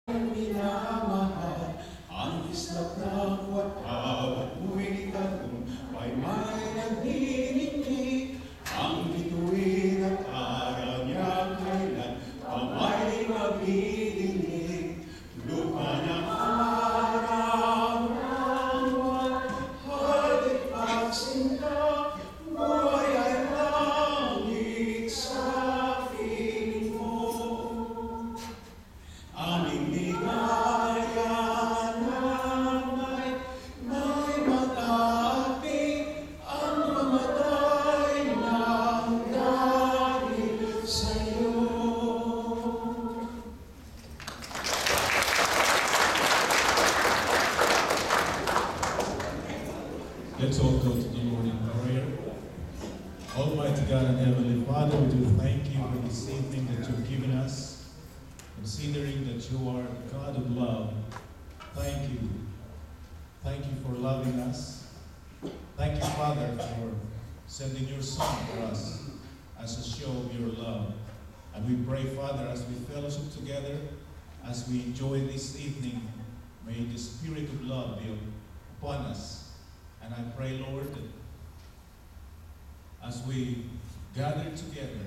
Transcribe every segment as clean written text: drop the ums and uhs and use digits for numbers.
minamahal, ang islap ng watawat mo'y tagumpay may nagdidinig. Ang bituin at aral niya kailan pamay mabidinig. Lupa ng araw ng mahal at pagsinta, buhay ay langit sa piling mo. Aming ligaya na may matapi ang mamatay ng dahil sa'yo. Let's all go to the Lord in prayer. Almighty God and Heavenly Father, we do thank you for this evening that you've given us. Considering that you are the God of love, thank you. Thank you for loving us. Thank you, Father, for sending your Son for us as a show of your love. And we pray, Father, as we fellowship together, as we enjoy this evening, may the Spirit of love be upon us. And I pray, Lord, that as we gather together,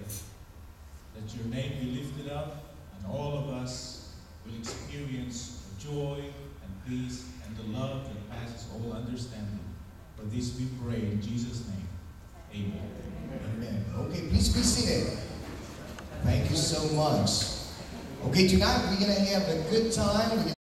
that your name be lifted up, and all of us will experience joy and peace and the love that passes all understanding. For this we pray in Jesus' name. Amen. Amen. Okay, please be seated. Thank you so much. Okay, tonight we're going to have a good time.